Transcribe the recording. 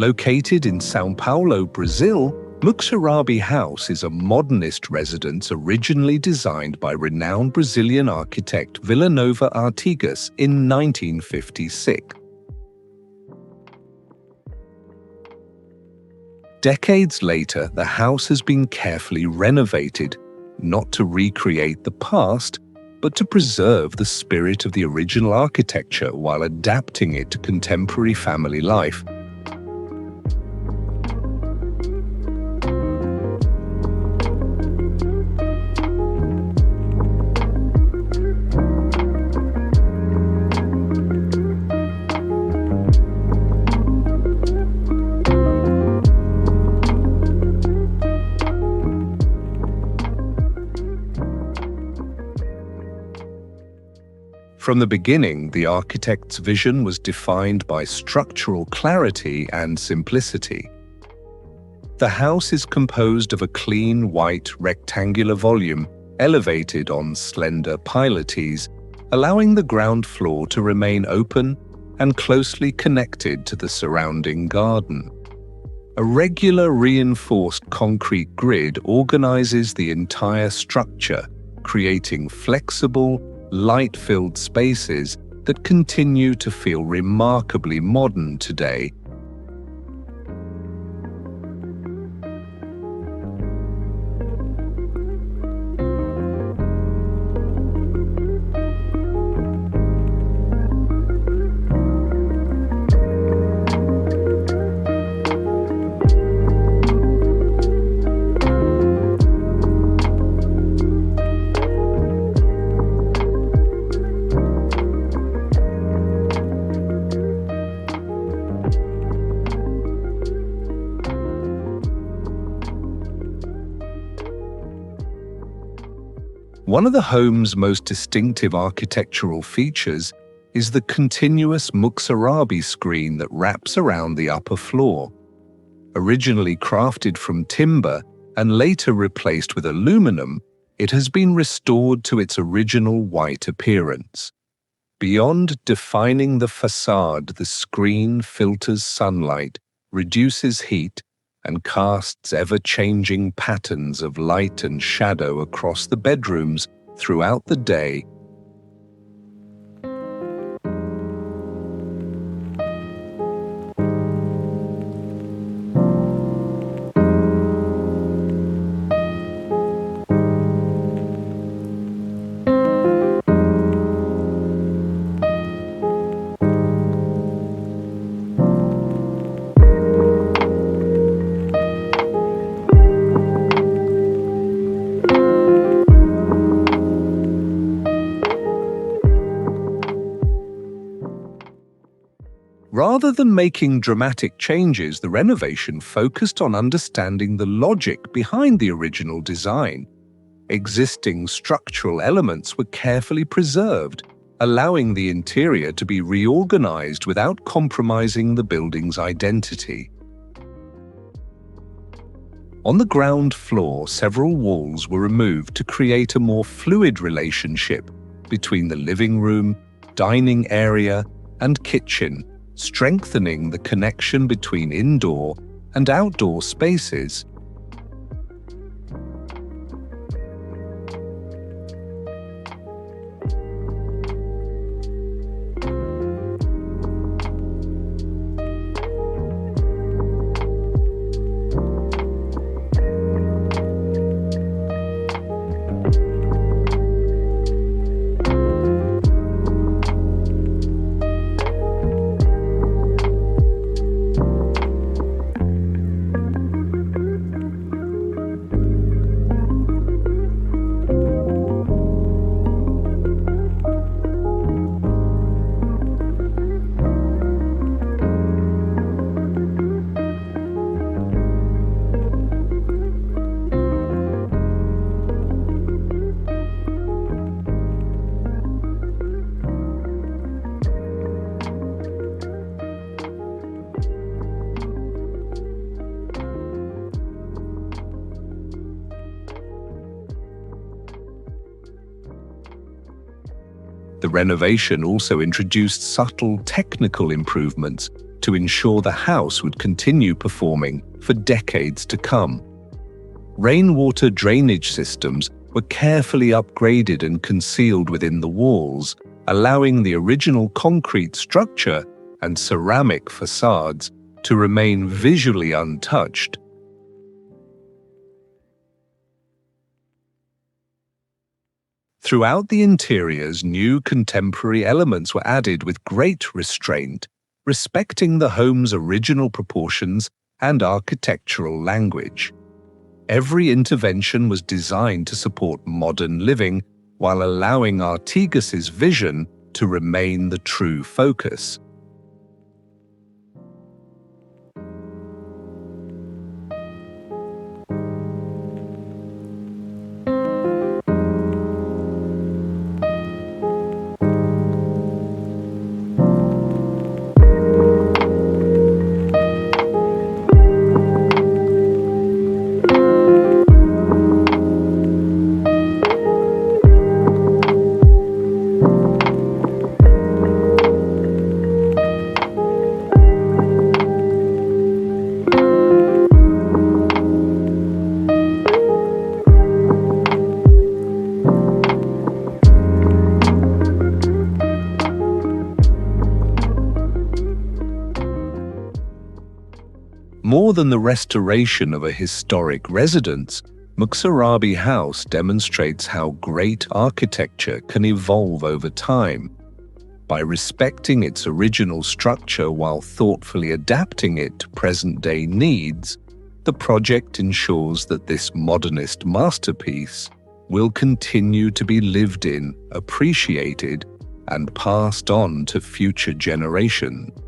Located in São Paulo, Brazil, Muxarabi House is a modernist residence originally designed by renowned Brazilian architect Vilanova Artigas in 1956. Decades later, the house has been carefully renovated, not to recreate the past, but to preserve the spirit of the original architecture while adapting it to contemporary family life. From the beginning, the architect's vision was defined by structural clarity and simplicity. The house is composed of a clean, white, rectangular volume elevated on slender pilotis, allowing the ground floor to remain open and closely connected to the surrounding garden. A regular reinforced concrete grid organizes the entire structure, creating flexible, light-filled spaces that continue to feel remarkably modern today. One of the home's most distinctive architectural features is the continuous Muxarabi screen that wraps around the upper floor. Originally crafted from timber and later replaced with aluminum, it has been restored to its original white appearance. Beyond defining the facade, the screen filters sunlight, reduces heat, and casts ever-changing patterns of light and shadow across the bedrooms throughout the day. Rather than making dramatic changes, the renovation focused on understanding the logic behind the original design. Existing structural elements were carefully preserved, allowing the interior to be reorganized without compromising the building's identity. On the ground floor, several walls were removed to create a more fluid relationship between the living room, dining area, and kitchen, strengthening the connection between indoor and outdoor spaces. The renovation also introduced subtle technical improvements, to ensure the house would continue performing for decades to come. Rainwater drainage systems were carefully upgraded and concealed within the walls, allowing the original concrete structure and ceramic facades to remain visually untouched. Throughout the interiors, new contemporary elements were added with great restraint, respecting the home's original proportions and architectural language. Every intervention was designed to support modern living while allowing Artigas's vision to remain the true focus. More than the restoration of a historic residence, Muxarabi House demonstrates how great architecture can evolve over time. By respecting its original structure while thoughtfully adapting it to present-day needs, the project ensures that this modernist masterpiece will continue to be lived in, appreciated, and passed on to future generations.